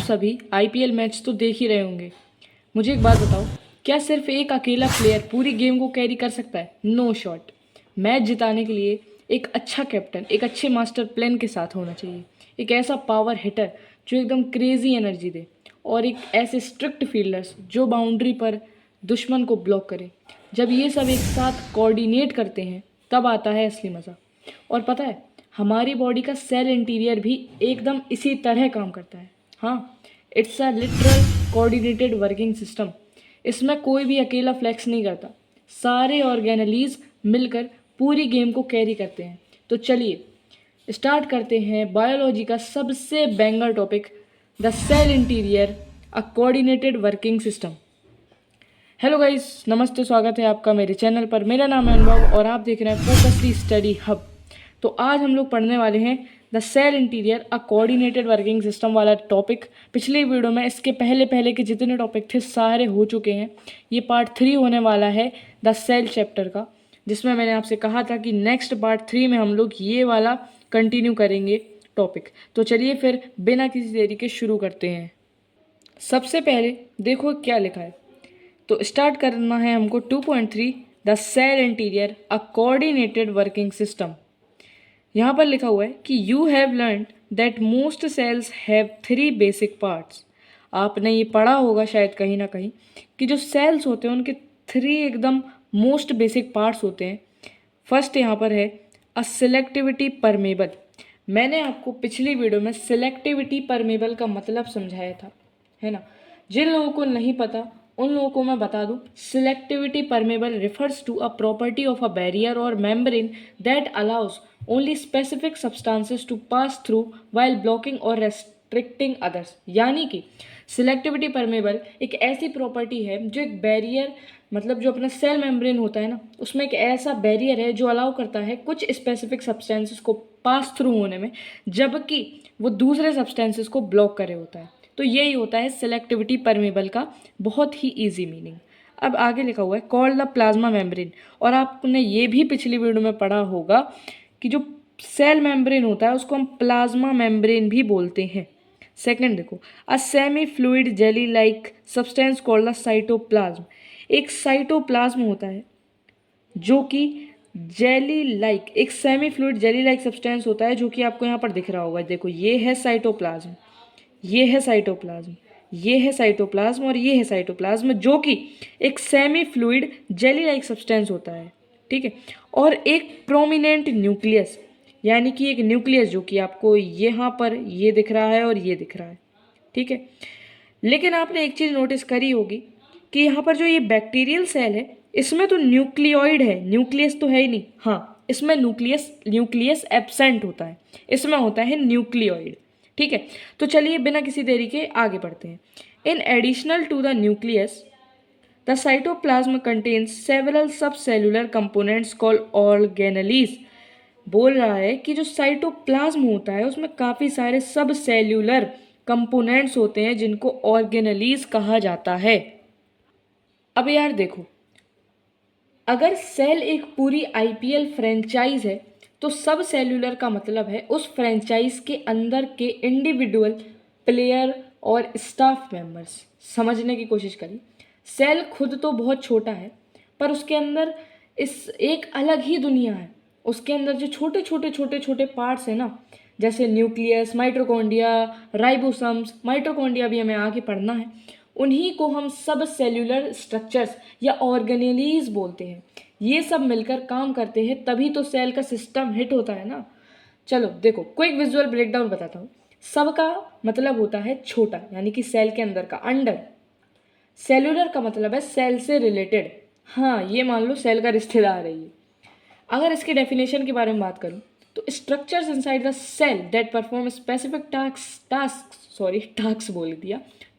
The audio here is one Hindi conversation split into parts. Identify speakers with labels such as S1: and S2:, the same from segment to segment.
S1: सभी आईपीएल मैच तो देख ही रहे होंगे। मुझे एक बात बताओ, क्या सिर्फ एक अकेला प्लेयर पूरी गेम को कैरी कर सकता है? No shot. मैच जिताने के लिए एक अच्छा कैप्टन एक अच्छे मास्टर प्लान के साथ होना चाहिए। एक ऐसा पावर हिटर जो एकदम क्रेजी एनर्जी दे, और एक ऐसे स्ट्रिक्ट फील्डर्स जो बाउंड्री पर दुश्मन को ब्लॉक करे। जब ये सब एक साथ कोऑर्डिनेट करते हैं तब आता है असली मज़ा। और पता है, हमारी बॉडी का सेल इंटीरियर भी एकदम इसी तरह काम करता है। हाँ, it's a literal coordinated working system. इसमें कोई भी अकेला फ्लेक्स नहीं करता, सारे ऑर्गेनलीज मिलकर पूरी गेम को कैरी करते हैं। तो चलिए स्टार्ट करते हैं बायोलॉजी का सबसे banger topic, the cell interior, a coordinated working system. Hello guys, नमस्ते, स्वागत है आपका मेरे चैनल पर। मेरा नाम है अनुभव और आप देख रहे हैं फोकसली स्टडी हब। तो आज हम लोग पढ़ने वाले हैं the cell interior, a coordinated working system वाला टॉपिक। पिछली वीडियो में इसके पहले के जितने टॉपिक थे सारे हो चुके हैं। ये पार्ट 3 होने वाला है द सेल चैप्टर का, जिसमें मैंने आपसे कहा था कि नेक्स्ट पार्ट 3 में हम लोग ये वाला कंटिन्यू करेंगे टॉपिक। तो चलिए फिर बिना किसी देरी के शुरू करते हैं। सबसे पहले देखो क्या लिखा है। तो स्टार्ट करना है हमको 2.3, the cell interior, a coordinated working system. यहाँ पर लिखा हुआ है कि you have learn that most cells have 3 basic parts. आपने ये पढ़ा होगा शायद कहीं ना कहीं कि जो सेल्स होते हैं उनके 3 एकदम मोस्ट बेसिक पार्ट्स होते हैं। फर्स्ट यहाँ पर है अ सिलेक्टिविटी परमेबल। मैंने आपको पिछली वीडियो में सिलेक्टिविटी परमेबल का मतलब समझाया था, है ना। जिन लोगों को नहीं पता उन लोगों को मैं बता दूं, selectivity permeable refers to a property of a barrier और membrane that allows only specific substances to pass through while blocking और रेस्ट्रिक्टिंग अदर्स। यानी कि सिलेक्टिविटी परमेबल एक ऐसी प्रॉपर्टी है जो एक बैरियर, मतलब जो अपना सेल मेम्ब्रेन होता है ना, उसमें एक ऐसा बैरियर है जो अलाउ करता है कुछ स्पेसिफिक सब्सटेंसेस को पास थ्रू होने में, जबकि वो दूसरे सब्सटेंसेस को ब्लॉक करे होता है। तो यही होता है सिलेक्टिविटी परमेबल का बहुत ही इजी मीनिंग। अब आगे लिखा हुआ है कॉल्ड द प्लाज्मा मेम्ब्रेन। और आपने ये भी पिछली वीडियो में पढ़ा होगा कि जो सेल मेम्ब्रेन होता है उसको हम प्लाज्मा मेम्ब्रेन भी बोलते हैं। सेकंड देखो, a semi fluid jelly like substance called the cytoplasm. एक साइटोप्लाज्म होता है जो कि जेली लाइक, एक semi fluid jelly like substance होता है जो कि आपको यहाँ पर दिख रहा होगा। देखो, ये है साइटोप्लाज्म, ये है साइटोप्लाज्म, ये है साइटोप्लाज्म और ये है साइटोप्लाज्म, जो कि एक semi fluid jelly like substance होता है, ठीक है। और एक प्रोमिनेंट न्यूक्लियस, यानी कि एक न्यूक्लियस जो कि आपको यहाँ पर ये दिख रहा है और ये दिख रहा है, ठीक है। लेकिन आपने एक चीज़ नोटिस करी होगी कि यहाँ पर जो ये बैक्टीरियल सेल है इसमें तो न्यूक्लियोइड है, न्यूक्लियस तो है ही नहीं। हाँ, इसमें न्यूक्लियस एब्सेंट होता है, इसमें होता है न्यूक्लियोइड, ठीक है। तो चलिए बिना किसी देरी के आगे बढ़ते हैं। In additional to the nucleus, the cytoplasm contains several sub cellular components called organelles. बोल रहा है कि जो साइटोप्लाज्म होता है उसमें काफ़ी सारे सब सेल्यूलर कंपोनेंट्स होते हैं जिनको ऑर्गेनेलीज कहा जाता है। अब यार देखो, अगर सेल एक पूरी आईपीएल फ्रेंचाइज है तो सब सेल्यूलर का मतलब है उस फ्रेंचाइज के अंदर के इंडिविजुअल प्लेयर और स्टाफ मेंबर्स। समझने की कोशिश करिए, सेल खुद तो बहुत छोटा है पर उसके अंदर इस एक अलग ही दुनिया है। उसके अंदर जो छोटे छोटे पार्ट्स हैं ना, जैसे न्यूक्लियस, माइटोकॉन्ड्रिया, राइबोसम्स, माइटोकॉन्ड्रिया भी हमें आगे पढ़ना है, उन्हीं को हम सब सेल्यूलर स्ट्रक्चर्स या ऑर्गेनेलीज बोलते हैं। ये सब मिलकर काम करते हैं तभी तो सेल का सिस्टम हिट होता है ना। चलो देखो, क्विक विजुअल ब्रेकडाउन बताता हूँ। सबका मतलब होता है छोटा, यानी कि सेल के अंदर का, अंडर। सेल्यूलर का मतलब है सेल से रिलेटेड। हाँ, ये मान लो सेल का रिश्तेदार है ये। अगर इसकी डेफिनेशन के बारे में बात करूँ तो structures inside the cell that perform specific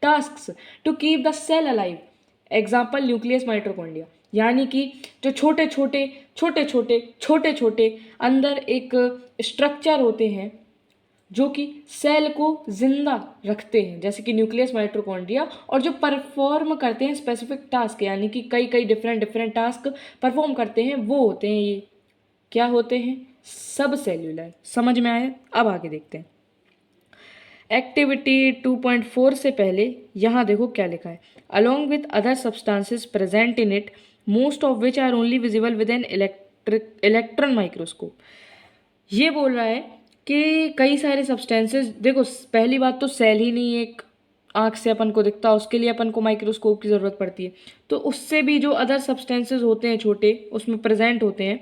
S1: task to keep the cell alive. Example nucleus, mitochondria. यानी कि जो छोटे छोटे अंदर एक स्ट्रक्चर होते हैं जो कि सेल को जिंदा रखते हैं, जैसे कि न्यूक्लियस, माइटोकॉन्ड्रिया, और जो परफॉर्म करते हैं स्पेसिफिक टास्क, यानी कि कई डिफरेंट टास्क परफॉर्म करते हैं, वो होते हैं ये क्या होते हैं? सब सेल्यूलर। समझ में आया? अब आगे देखते हैं। एक्टिविटी 2.4 से पहले यहाँ देखो क्या लिखा है, along with other substances present in it most of which are only visible with an electron microscope. ये बोल रहा है कि कई सारे सब्सटेंसेस, देखो पहली बात तो सेल ही नहीं एक आँख से अपन को दिखता, उसके लिए अपन को माइक्रोस्कोप की ज़रूरत पड़ती है। तो उससे भी जो अदर सब्सटेंसेस होते हैं छोटे, उसमें प्रेजेंट होते हैं,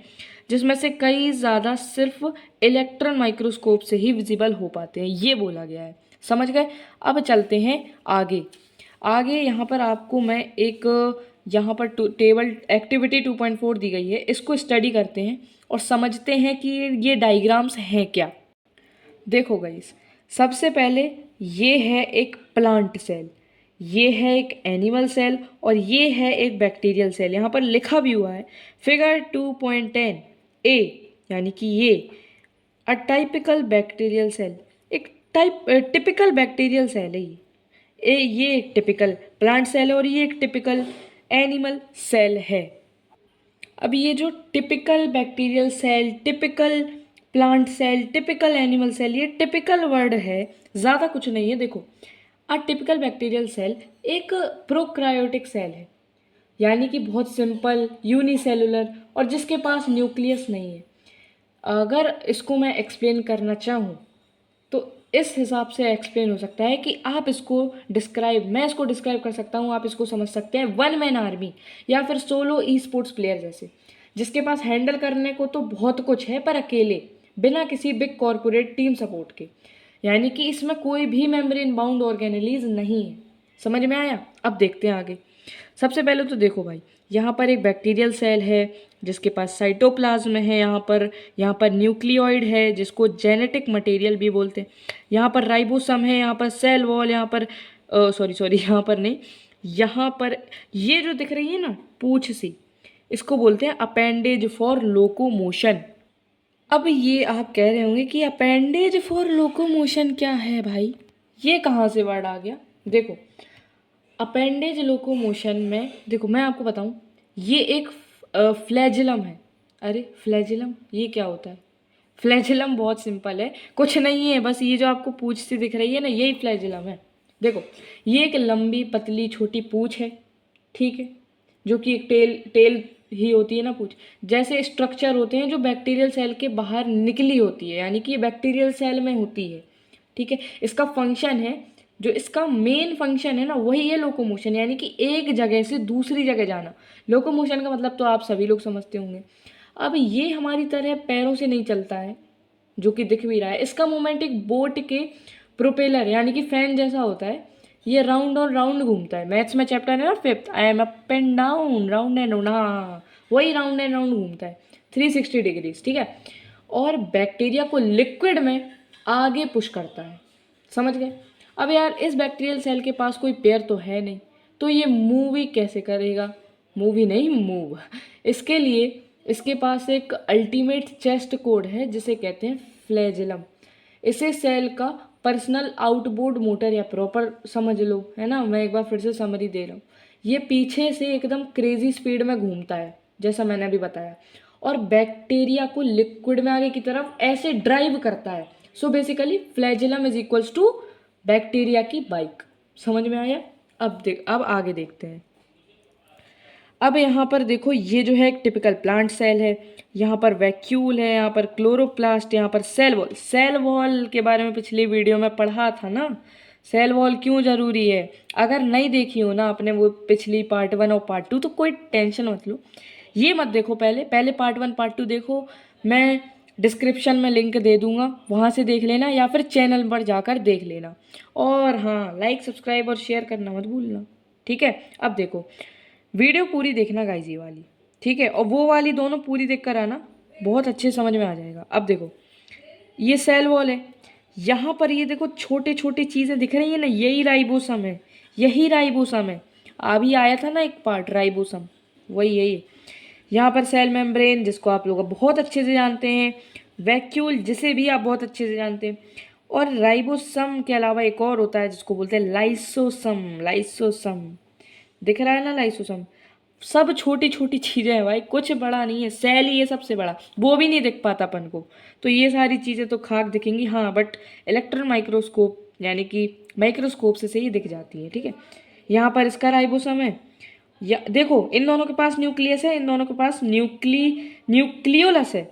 S1: जिसमें से कई ज़्यादा सिर्फ इलेक्ट्रॉन माइक्रोस्कोप से ही विजिबल हो पाते हैं, ये बोला गया है। समझ गए? अब चलते हैं आगे। आगे यहाँ पर आपको मैं एक, यहाँ पर टेबल एक्टिविटी 2.4 दी गई है, इसको स्टडी करते हैं और समझते हैं कि ये डायग्राम्स हैं क्या। देखो गाइस, सबसे पहले ये है एक प्लांट सेल, ये है एक एनिमल सेल और ये है एक बैक्टीरियल सेल। यहाँ पर लिखा भी हुआ है फिगर 2.10 ए, यानी कि ये अ टाइपिकल बैक्टीरियल सेल, एक टिपिकल बैक्टीरियल सेल है ये एक टिपिकल प्लांट सेल है और ये एक टिपिकल एनिमल सेल है। अब ये जो typical bacterial cell, typical plant cell, typical animal cell, ये टिपिकल वर्ड है, ज़्यादा कुछ नहीं है। देखो, अ टिपिकल बैक्टीरियल सेल एक प्रोकार्योटिक सेल है, यानी कि बहुत सिंपल यूनिसेलुलर और जिसके पास न्यूक्लियस नहीं है। अगर इसको मैं एक्सप्लेन करना चाहूँ तो इस हिसाब से एक्सप्लेन हो सकता है कि आप इसको मैं इसको डिस्क्राइब कर सकता हूँ, आप इसको समझ सकते हैं वन मैन आर्मी या फिर सोलो ई स्पोर्ट्स प्लेयर जैसे, जिसके पास हैंडल करने को तो बहुत कुछ है पर अकेले, बिना किसी बिग कॉरपोरेट टीम सपोर्ट के, यानी कि इसमें कोई भी मेम्ब्रेन बाउंड ऑर्गेनेलीज नहीं है। समझ में आया? अब देखते हैं आगे। सबसे पहले तो देखो भाई, यहाँ पर एक बैक्टीरियल सेल है जिसके पास साइटोप्लाज्म है, यहाँ पर न्यूक्लियोइड है जिसको जेनेटिक मटेरियल भी बोलते हैं, यहाँ पर राइबोसम है, यहाँ पर सेल वॉल, यहाँ पर यहाँ पर नहीं, यहाँ पर ये जो दिख रही है ना पूंछ सी, इसको बोलते हैं अपेंडेज फॉर लोकोमोशन। अब ये आप कह रहे होंगे कि अपेंडेज फॉर लोकोमोशन क्या है भाई, ये कहाँ से वर्ड आ गया? देखो, अपेंडेज लोकोमोशन में, देखो मैं आपको बताऊं, ये एक फ्लैजिलम है। अरे फ्लैजिलम ये क्या होता है? फ्लैजिलम बहुत सिंपल है, कुछ नहीं है, बस ये जो आपको पूंछ सी दिख रही है ना, यही फ्लैजिलम है। देखो, ये एक लंबी पतली छोटी पूंछ है, ठीक है, जो कि एक टेल ही होती है ना पूंछ, जैसे स्ट्रक्चर होते हैं जो बैक्टीरियल सेल के बाहर निकली होती है, यानी कि ये बैक्टीरियल सेल में होती है, ठीक है। इसका फंक्शन है, जो इसका मेन फंक्शन है ना, वही है लोकोमोशन, यानी कि एक जगह से दूसरी जगह जाना। लोकोमोशन का मतलब तो आप सभी लोग समझते होंगे। अब ये हमारी तरह पैरों से नहीं चलता है, जो कि दिख भी रहा है। इसका मूवमेंट एक बोट के प्रोपेलर यानी कि फैन जैसा होता है, ये राउंड और राउंड घूमता है। मैथ्स में चैप्टर है ना 5th, I am up and down, round and round, हाँ वही राउंड एंड राउंड घूमता है 360 डिग्रीज, ठीक है। और बैक्टीरिया को लिक्विड में आगे पुश करता है, समझ गए? अब यार इस बैक्टीरियल सेल के पास कोई पैर तो है नहीं, तो ये मूव ही कैसे करेगा? मूवी नहीं, मूव। इसके लिए इसके पास एक अल्टीमेट चेस्ट कोड है जिसे कहते हैं फ्लैजिलम। इसे सेल का पर्सनल आउटबोर्ड मोटर या प्रॉपर समझ लो, है ना। मैं एक बार फिर से समरी दे रहा हूँ। ये पीछे से एकदम क्रेजी स्पीड में घूमता है, जैसा मैंने अभी बताया, और बैक्टीरिया को लिक्विड में आगे की तरफ ऐसे ड्राइव करता है। So basically flagellum is equals to bacteria की बाइक। समझ में आया? अब आगे देखते हैं। अब यहाँ पर देखो, ये जो है एक टिपिकल प्लांट सेल है, यहाँ पर वैक्यूल है, यहाँ पर क्लोरोप्लास्ट, यहाँ पर सेल वॉल। सेल वॉल के बारे में पिछली वीडियो में पढ़ा था ना, सेल वॉल क्यों ज़रूरी है। अगर नहीं देखी हो ना आपने वो पिछली पार्ट 1 और पार्ट 2, तो कोई टेंशन मत लो, ये मत देखो, पहले पार्ट 1 पार्ट 2 देखो। मैं डिस्क्रिप्शन में लिंक दे दूंगा, वहाँ से देख लेना, या फिर चैनल पर जाकर देख लेना। और हाँ, लाइक सब्सक्राइब और शेयर करना मत भूलना, ठीक है। अब देखो, वीडियो पूरी देखना गाइस, ये वाली, ठीक है, और वो वाली दोनों पूरी देख कर आना, बहुत अच्छे समझ में आ जाएगा। अब देखो, ये सेल वॉल है, यहाँ पर ये देखो छोटे छोटे चीज़ें दिख रही है ना, यही राइबोसम है, यही राइबोसम है। अभी आया था ना एक पार्ट राइबोसम, वही यही है। यहाँ पर सेल मेम्ब्रेन, जिसको आप लोग बहुत अच्छे से जानते हैं, वैक्यूल, जिसे भी आप बहुत अच्छे से जानते हैं, और राइबोसम के अलावा एक और होता है जिसको बोलते हैं लाइसोसम। दिख रहा है ना लाइसोसम। सब छोटी छोटी चीज़ें हैं भाई, कुछ बड़ा नहीं है, सेल ही है सबसे बड़ा, वो भी नहीं दिख पाता अपन को, तो ये सारी चीज़ें तो खाक दिखेंगी। हाँ, बट इलेक्ट्रॉन माइक्रोस्कोप यानी कि माइक्रोस्कोप से ही दिख जाती है। ठीक है, यहाँ पर इसका राइबोसोम है, या देखो इन दोनों के पास न्यूक्लियस है, इन दोनों के पास न्यूक्लियोलस है,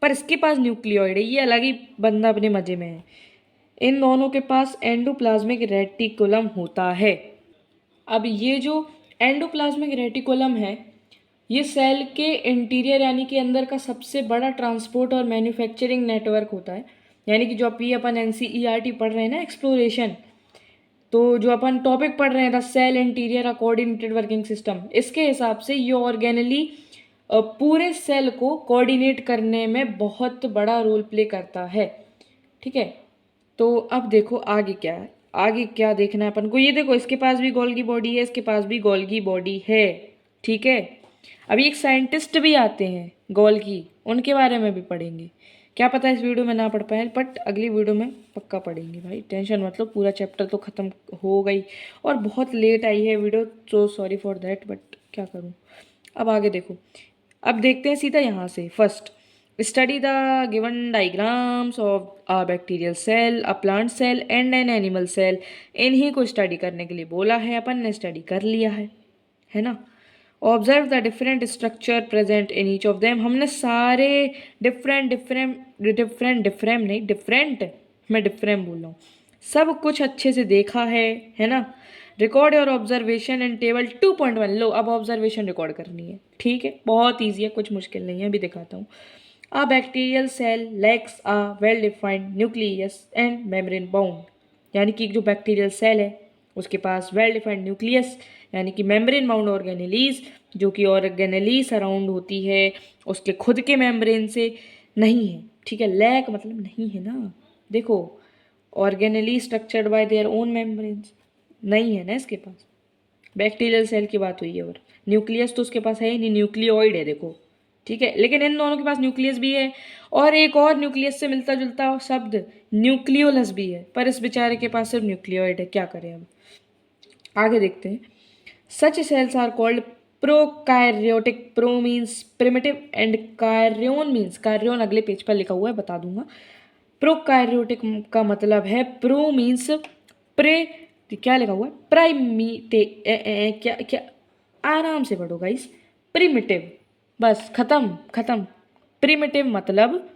S1: पर इसके पास न्यूक्लियोइड है, ये अलग ही बंदा अपने मजे में है। इन दोनों के पास एंडोप्लाज्मिक रेटिकुलम होता है। अब ये जो एंडोप्लाज्मिक रेटिकुलम है, ये सेल के इंटीरियर यानी कि अंदर का सबसे बड़ा ट्रांसपोर्ट और मैन्युफैक्चरिंग नेटवर्क होता है। यानी कि जो अभी अपन NCERT पढ़ रहे हैं ना, एक्सप्लोरेशन, तो जो अपन टॉपिक पढ़ रहे हैं the cell interior coordinated working system, इसके हिसाब से ये ऑर्गेनली पूरे सेल को कोऑर्डिनेट करने में बहुत बड़ा रोल प्ले करता है। ठीक है, तो अब देखो आगे क्या है, आगे क्या देखना है अपन को। ये देखो इसके पास भी गोल्गी बॉडी है, इसके पास भी गोल्गी बॉडी है। ठीक है, अभी एक साइंटिस्ट भी आते हैं गोल्गी, उनके बारे में भी पढ़ेंगे। क्या पता इस वीडियो में ना पढ़ पाए, बट अगली वीडियो में पक्का पढ़ेंगे भाई, टेंशन मतलब पूरा चैप्टर तो ख़त्म हो गई, और बहुत लेट आई है वीडियो, तो सॉरी फॉर दैट, बट क्या करूँ। अब आगे देखो, अब देखते हैं सीधा यहाँ से। First, study the given diagrams of a bacterial cell, a plant cell and an animal cell. इन्हीं को स्टडी करने के लिए बोला है, अपन ने स्टडी कर लिया है ना। Observe the different structure present in each of them. हमने सारे डिफरेंट बोल रहा हूँ, सब कुछ अच्छे से देखा है ना। Record your observation in table 2.1। लो, अब ऑब्जर्वेशन रिकॉर्ड करनी है। ठीक है, बहुत ईजी है, कुछ मुश्किल नहीं है, अभी दिखाता हूँ। A bacterial cell lacks a well defined nucleus and membrane bound. यानी कि जो बैक्टीरियल सेल है उसके पास वेल डिफाइंड न्यूक्लियस यानी कि मेम्ब्रेन बाउंड ऑर्गेनेलीज, जो कि ऑर्गेनेली सराउंड होती है उसके खुद के मेम्ब्रेन से, नहीं है। ठीक है, लैक मतलब नहीं है ना, देखो organelle structured bye their own membranes, नहीं है ना इसके पास। बैक्टीरियल सेल की बात हुई है, और न्यूक्लियस तो उसके पास है ही नहीं, न्यूक्लियोइड है देखो। ठीक है, लेकिन इन दोनों के पास न्यूक्लियस भी है, और एक और न्यूक्लियस से मिलता जुलता शब्द न्यूक्लियोलस भी है, पर इस बेचारे के पास सिर्फ न्यूक्लियोइड है। क्या करें, अब आगे देखते हैं। Such cells are called prokaryotic. Pro means primitive and karyon means, karyon अगले पेज पर लिखा हुआ है, बता दूंगा। प्रोकार्योटिक का मतलब है, प्रो मीन्स प्रे, क्या लिखा हुआ है, प्राइमीटे, क्या क्या, आराम से पढ़ो गाइस, प्रिमिटिव, बस खत्म। प्रिमिटिव मतलब,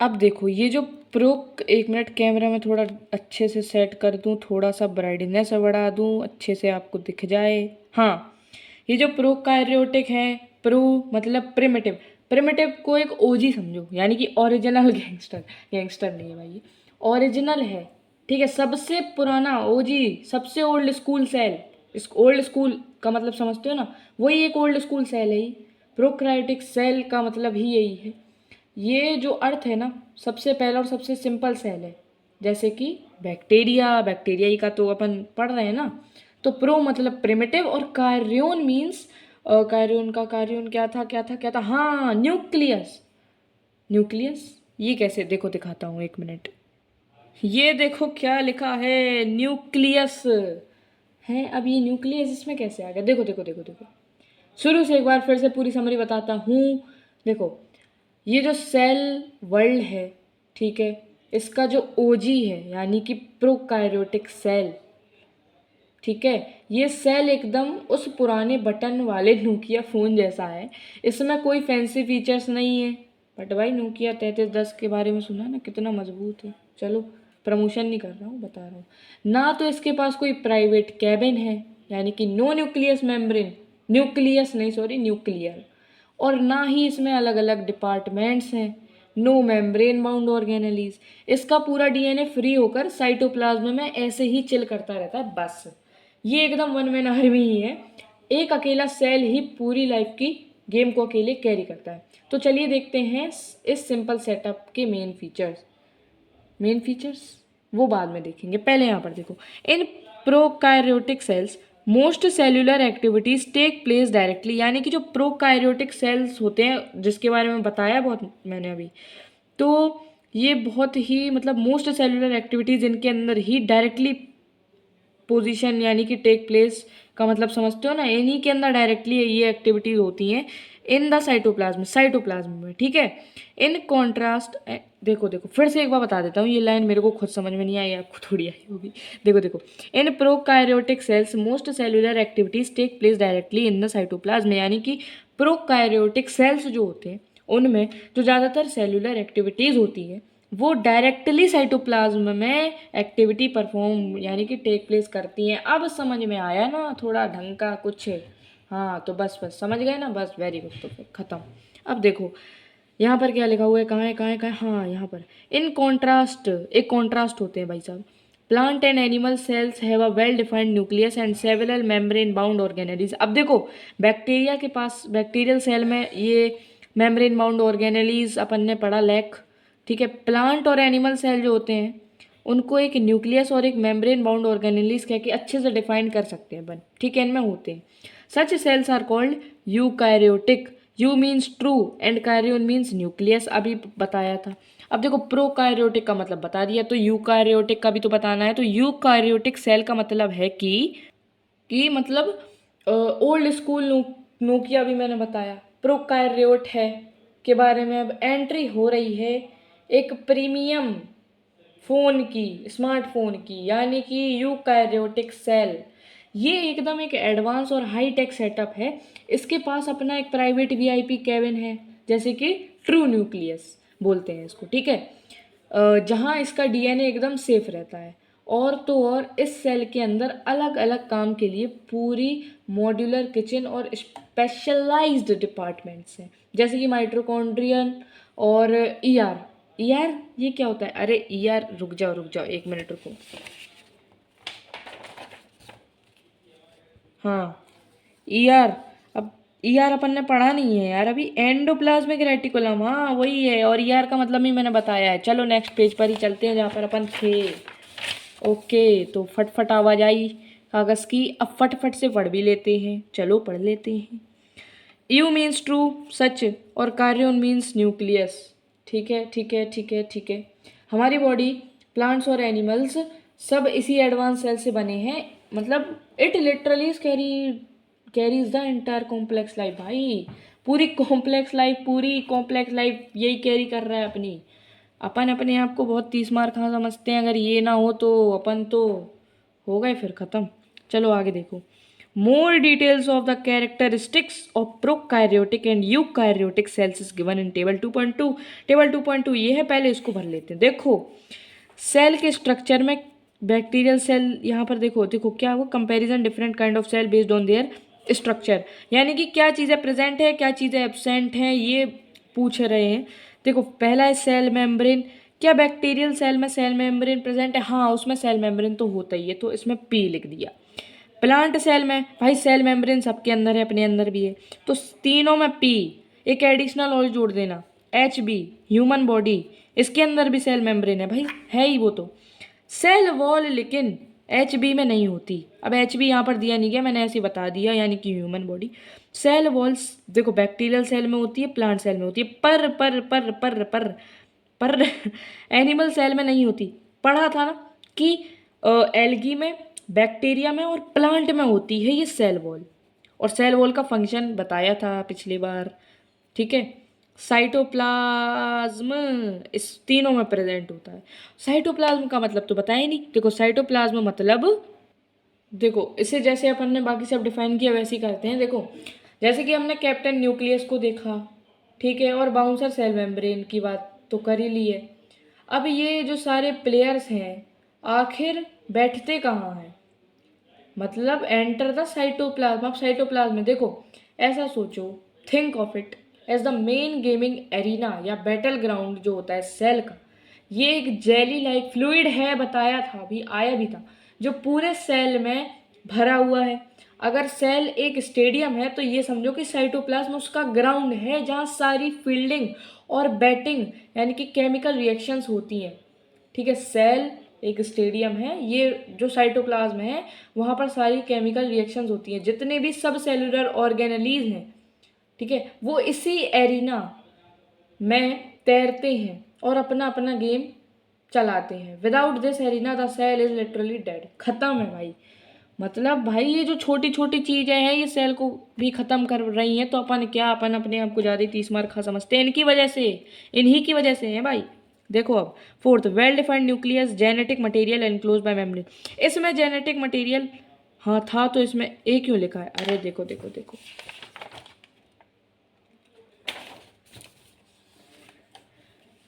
S1: अब देखो ये जो प्रो, एक मिनट कैमरा में थोड़ा अच्छे से सेट कर दूं, थोड़ा सा ब्राइटनेस बढ़ा दूं, अच्छे से आपको दिख जाए। हाँ, ये जो प्रोकार्योटिक है, प्रो मतलब प्रिमिटिव, प्रिमिटिव को एक ओजी समझो, यानी कि ओरिजिनल गैंगस्टर, गैंगस्टर नहीं है भाई, ओरिजिनल है। ठीक है, सबसे पुराना ओजी, सबसे ओल्ड स्कूल सेल। इस ओल्ड स्कूल का मतलब समझते हो ना, वही एक ओल्ड स्कूल सेल है ही। प्रोकार्योटिक सेल का मतलब ही यही है। ये जो अर्थ है ना, सबसे पहला और सबसे सिंपल सेल है, जैसे कि बैक्टीरिया, बैक्टीरिया ही का तो अपन पढ़ रहे हैं ना। तो प्रो मतलब प्रिमिटिव, और कार्योन मीन्स, कार्योन का कार्योन क्या था, हाँ न्यूक्लियस। न्यूक्लियस ये कैसे, देखो दिखाता हूँ, एक मिनट। ये देखो क्या लिखा है, न्यूक्लियस है। अब ये न्यूक्लियस इसमें कैसे आ गया, देखो देखो देखो देखो, शुरू से एक बार फिर से पूरी समरी बताता हूँ। देखो, ये जो सेल वर्ल्ड है, ठीक है, इसका जो ओजी है यानी कि प्रोकार्योटिक सेल, ठीक है, ये सेल एकदम उस पुराने बटन वाले नोकिया फ़ोन जैसा है। इसमें कोई फैंसी फीचर्स नहीं है, बट भाई नोकिया 3310 के बारे में सुना ना, कितना मजबूत है। चलो, प्रमोशन नहीं कर रहा हूँ, बता रहा हूँ ना। तो इसके पास कोई प्राइवेट कैबिन है, यानी कि नो न्यूक्लियस मेम्ब्रेन, न्यूक्लियस नहीं सॉरी न्यूक्लियर, और ना ही इसमें अलग अलग डिपार्टमेंट्स हैं। नो मेम्ब्रेन बाउंड ऑर्गेनेलीज, इसका पूरा डीएनए फ्री होकर साइटोप्लाज्म में ऐसे ही चिल करता रहता है, बस। ये एकदम वन मैन आर्मी ही है, एक अकेला सेल ही पूरी लाइफ की गेम को अकेले कैरी करता है। तो चलिए देखते हैं इस सिंपल सेटअप के मेन फीचर्स वो बाद में देखेंगे, पहले यहाँ पर देखो। In prokaryotic cells most cellular activities take place directly, यानी कि जो प्रोकार्योटिक सेल्स होते हैं जिसके बारे में बताया बहुत मैंने अभी, तो ये बहुत ही मतलब मोस्ट सेल्यूलर एक्टिविटीज इनके अंदर ही डायरेक्टली पोजीशन यानी कि टेक प्लेस का मतलब समझते हो ना, इन्हीं के अंदर डायरेक्टली ये एक्टिविटीज होती हैं इन द साइटोप्लाज्म, साइटोप्लाज्म में, ठीक है। इन कॉन्ट्रास्ट, देखो देखो फिर से एक बार बता देता हूँ, ये लाइन मेरे को खुद समझ में नहीं आई, आपको थोड़ी आई होगी। देखो देखो, in prokaryotic cells most cellular activities take place directly in the cytoplasm, यानी कि प्रोकार्योटिक सेल्स जो होते हैं उनमें जो ज़्यादातर सेलुलर एक्टिविटीज़ होती है वो डायरेक्टली साइटोप्लाज्म में एक्टिविटी परफॉर्म यानी कि टेक प्लेस करती हैं। अब समझ में आया ना थोड़ा ढंग का कुछ? हाँ तो बस बस समझ गए ना, बस वेरी गुड, तो फिर ख़त्म। अब देखो यहाँ पर क्या लिखा हुआ है, कहाँ है कहाँ है कहाँ है, हाँ यहाँ पर। इन कॉन्ट्रास्ट, एक कॉन्ट्रास्ट होते हैं भाई साहब। Plant and animal cells have a well defined nucleus and several membrane bound organelles. अब देखो बैक्टीरिया के पास, बैक्टीरियल सेल में ये मेम्ब्रेन बाउंड ऑर्गेनेलीज अपन ने पढ़ा लैक, ठीक है। प्लांट और एनिमल सेल जो होते हैं उनको एक न्यूक्लियस और एक मेम्ब्रेन बाउंड ऑर्गेनेलीज कह के अच्छे से डिफाइन कर सकते हैं अपन, ठीक है, इनमें होते हैं। Such cells are called eukaryotic, eu means true and karyon means nucleus, अभी बताया था। अब देखो प्रोकार्योटिक का मतलब बता दिया, तो यूकैरियोटिक का भी तो बताना है। तो यूकैरियोटिक सेल का मतलब है कि मतलब ओल्ड स्कूल नोकिया भी मैंने बताया, प्रोकार्योट है के बारे में अब एंट्री हो रही है एक प्रीमियम फ़ोन की, स्मार्टफोन की, यानी कि यूकैरियोटिक सेल। ये एकदम एक एडवांस और हाई टेक सेटअप है। इसके पास अपना एक प्राइवेट वीआईपी केबिन है, जैसे कि ट्रू न्यूक्लियस बोलते हैं इसको, ठीक है। जहाँ इसका डीएनए एकदम सेफ रहता है। और तो और इस सेल के अंदर अलग अलग काम के लिए पूरी मॉड्यूलर किचन और स्पेशलाइज्ड डिपार्टमेंट्स हैं, जैसे कि माइटोकॉन्ड्रियन और ईआर। ईआर ये क्या होता है? अरे ईआर, रुक जाओ 1 मिनट रुको। हाँ ईआर, अब ईआर अपन ने पढ़ा नहीं है यार अभी, एंडोप्लाज्मिक रेटिकुलम, हाँ वही है। और ईआर का मतलब ही मैंने बताया है। चलो नेक्स्ट पेज पर ही चलते हैं जहाँ पर अपन थे। ओके, तो फटफट आवाज आई कागज़ की, अब फटफट से पढ़ भी लेते हैं, चलो पढ़ लेते हैं। यू मीन्स ट्रू, सच, और कार्योन मीन्स न्यूक्लियस, ठीक है ठीक है ठीक है ठीक है। हमारी बॉडी, प्लांट्स और एनिमल्स सब इसी एडवांस सेल से बने हैं, मतलब it literally carries the entire complex life. भाई पूरी कॉम्प्लेक्स लाइफ यही कैरी कर रहा है अपनी। अपन अपने आप को बहुत 30 मार कहाँ समझते हैं, अगर ये ना हो तो अपन तो हो गए फिर ख़त्म। चलो आगे देखो। More details of the characteristics of prokaryotic and eukaryotic cells is given in table 2.2। Table 2.2 ये है, पहले इसको भर लेते हैं। देखो सेल के स्ट्रक्चर में बैक्टीरियल सेल, यहाँ पर देखो देखो क्या वो comparison different kind of cell based on their structure, यानी कि क्या चीज़ें प्रेजेंट है क्या चीज़ें एब्सेंट हैं ये पूछ रहे हैं। देखो पहला है सेल मेम्ब्रेन। क्या बैक्टीरियल सेल में सेल मेम्ब्रेन प्रेजेंट है? हाँ उसमें सेल मेम्ब्रेन तो होता ही है, तो इसमें पी लिख दिया। प्लांट सेल में भाई सेल मेम्ब्रेन सबके अंदर है, अपने अंदर भी है, तो तीनों में पी। एक एडिशनल और जोड़ देना, एच बी। ह्यूमन बॉडी, इसके अंदर भी सेल मेम्ब्रेन है भाई, है ही वो तो। सेल वॉल लेकिन एच बी में नहीं होती। अब एच बी यहाँ पर दिया नहीं गया, मैंने ऐसे ही बता दिया, यानी कि ह्यूमन बॉडी। सेल वॉल्स देखो बैक्टीरियल सेल में होती है, प्लांट सेल में होती है, पर एनिमल सेल में नहीं होती। पढ़ा था ना कि एल्गी में, बैक्टीरिया में और प्लांट में होती है ये सेल वॉल। और सेल वॉल का फंक्शन बताया था पिछली बार, ठीक है। साइटोप्लाज्म इस तीनों में प्रेजेंट होता है। साइटोप्लाज्म का मतलब तो बताया ही नहीं। देखो साइटोप्लाज्म मतलब, देखो इसे जैसे अपन ने बाकी सब डिफाइन किया वैसे ही करते हैं। देखो जैसे कि हमने कैप्टन न्यूक्लियस को देखा, ठीक है, और बाउंसर सेल मेम्ब्रेन की बात तो कर ही ली है। अब ये जो सारे प्लेयर्स हैं आखिर बैठते कहाँ हैं? मतलब एंटर द साइटोप्लाज्म। अब साइटोप्लाज्म में देखो ऐसा सोचो, think of it as the main gaming arena या बैटल ग्राउंड जो होता है सेल का। ये एक जेली लाइक फ्लूइड है, बताया था अभी, आया भी था, जो पूरे सेल में भरा हुआ है। अगर सेल एक स्टेडियम है तो ये समझो कि साइटोप्लाज्म उसका ग्राउंड है जहाँ सारी फील्डिंग और बैटिंग यानी कि केमिकल रिएक्शंस होती हैं, ठीक है। सेल एक स्टेडियम है, ये जो साइटोप्लाज्म है वहाँ पर सारी केमिकल रिएक्शंस होती हैं, जितने भी सब सेलुलर ऑर्गेनेलीज हैं, ठीक है, वो इसी एरिना में तैरते हैं और अपना अपना गेम चलाते हैं। Without this arena the cell is literally dead, खत्म है भाई। मतलब भाई ये जो छोटी छोटी चीजें हैं ये सेल को भी खत्म कर रही हैं, तो अपन क्या, अपन अपने आप को ज्यादा 30 मार खा समझते हैं इनकी वजह से, इन्हीं की वजह से है भाई। देखो अब fourth, well defined nucleus genetic material enclose by membrane. इसमें जेनेटिक मटेरियल हाँ था, तो इसमें ए क्यों लिखा है? अरे देखो देखो देखो,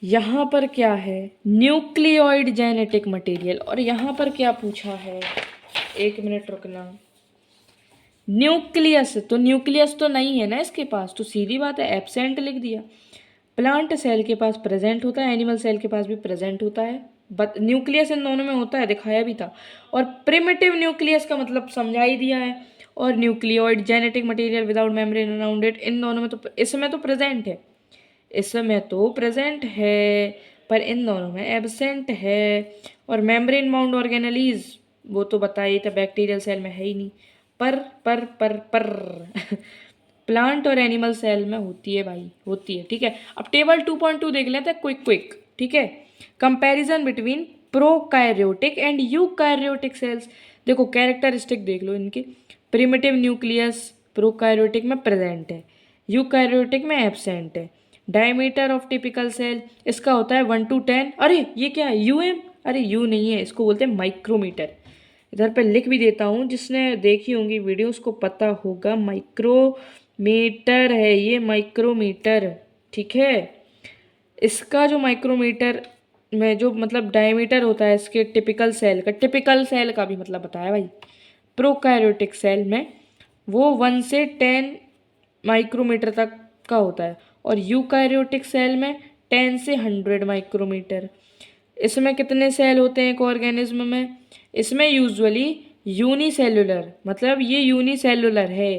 S1: यहाँ पर क्या है, न्यूक्लियोइड जेनेटिक मटेरियल, और यहाँ पर क्या पूछा है, एक मिनट रुकना। न्यूक्लियस, तो न्यूक्लियस तो नहीं है ना इसके पास, तो सीधी बात है एब्सेंट लिख दिया। प्लांट सेल के पास प्रेजेंट होता है, एनिमल सेल के पास भी प्रेजेंट होता है, बट न्यूक्लियस इन दोनों में होता है, दिखाया भी था। और प्रिमिटिव न्यूक्लियस का मतलब समझा ही दिया है। और nucleoid genetic material without membrane around it, इन दोनों में तो, इसमें तो प्रेजेंट है, इसमें तो प्रेजेंट है, पर इन दोनों में एब्सेंट है। और मेम्ब्रेन बाउंड ऑर्गेनेलीज वो तो बताइए था, बैक्टीरियल सेल में है ही नहीं। पर प्लांट और एनिमल सेल में होती है भाई, होती है, ठीक है। अब टेबल 2.2 देख लेते हैं क्विक क्विक, ठीक है। Comparison between prokaryotic and eukaryotic cells. देखो कैरेक्टरिस्टिक देख लो इनके। प्रिमिटिव न्यूक्लियस प्रोकैरियोटिक में प्रेजेंट है, यूकैरियोटिक में एब्सेंट है। डायमीटर ऑफ टिपिकल सेल इसका होता है 1 to 10। अरे ये क्या है, यूएम? अरे यू नहीं है, इसको बोलते हैं माइक्रोमीटर। इधर पे लिख भी देता हूँ, जिसने देखी होंगी वीडियो उसको पता होगा, माइक्रोमीटर है ये, माइक्रोमीटर, ठीक है। इसका जो माइक्रोमीटर में जो मतलब डायमीटर होता है इसके टिपिकल सेल का, टिपिकल सेल का भी मतलब बताया भाई, प्रोकैरियोटिक सेल में वो 1 से 10 माइक्रोमीटर तक का होता है, और यूकैरियोटिक सेल में 10 से 100 माइक्रोमीटर। इसमें कितने सेल होते हैं एक ऑर्गेनिज्म में? इसमें यूजुअली यूनिसेलुलर, मतलब ये यूनिसेलुलर है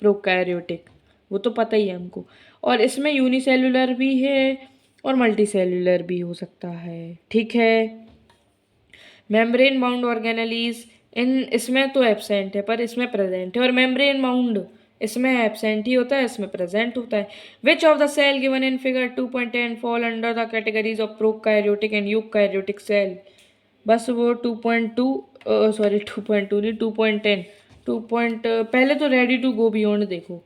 S1: प्रोकैरियोटिक, वो तो पता ही है हमको। और इसमें यूनिसेलुलर भी है और मल्टीसेलुलर भी हो सकता है, ठीक है। मेम्ब्रेन बाउंड ऑर्गेनेलीज, इन इसमें तो एब्सेंट है पर इसमें प्रेजेंट है, और मेम्ब्रेन बाउंड इसमें एब्सेंट ही होता है, इसमें प्रेजेंट होता है। Which of the cell given in figure 2.10 fall under the categories of prokaryotic and eukaryotic cell? बस वो 2.2, सॉरी 2.2 नहीं, 2.10, 2 पहले तो रेडी टू गो बियॉन्ड देखो।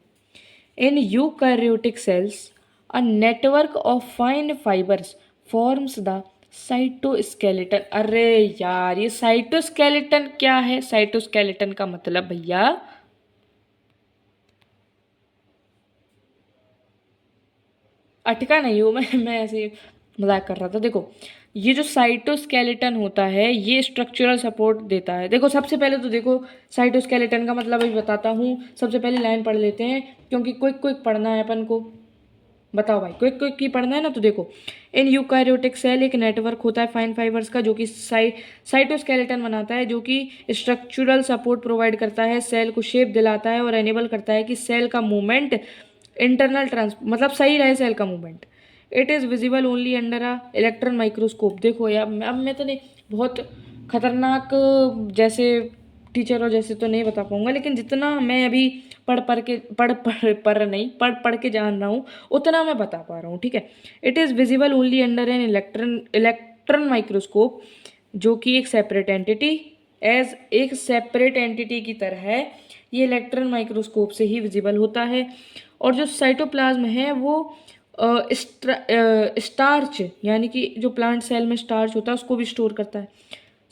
S1: In eukaryotic cells a network of fine fibres forms the cytoskeleton. अरे यार ये साइटोस्केलेटन क्या है? साइटोस्केलेटन का मतलब भैया, अटका नहीं हूँ मैं ऐसे मजाक कर रहा था। देखो ये जो साइटोस्केलेटन होता है ये स्ट्रक्चरल सपोर्ट देता है। देखो सबसे पहले तो देखो साइटोस्केलेटन का मतलब अभी बताता हूँ, सबसे पहले लाइन पढ़ लेते हैं क्योंकि क्विक क्विक पढ़ना है अपन को। बताओ भाई, क्विक क्विक की पढ़ना है ना, तो देखो इन यूकैरियोटिक सेल एक नेटवर्क होता है फाइन फाइबर्स का जो कि साइटोस्केलेटन बनाता है, जो कि स्ट्रक्चरल सपोर्ट प्रोवाइड करता है, सेल को शेप दिलाता है और एनेबल करता है कि सेल का मूवमेंट इंटरनल ट्रांस मतलब सही रहे सेल का movement. It is visible only under a electron microscope. देखो यार अब मैं तो नहीं, बहुत खतरनाक जैसे टीचर और जैसे तो नहीं बता पाऊंगा, लेकिन जितना मैं अभी पढ़ के जान रहा हूँ उतना मैं बता पा रहा हूँ, ठीक है। It is visible only under an electron microscope, जो कि एक सेपरेट एंटिटी, एज एक सेपरेट एंटिटी की तरह है, ये इलेक्ट्रॉन माइक्रोस्कोप से ही विजिबल होता है। और जो साइटोप्लाज्म है वो स्टार्च, यानी कि जो प्लांट सेल में स्टार्च होता है उसको भी स्टोर करता है,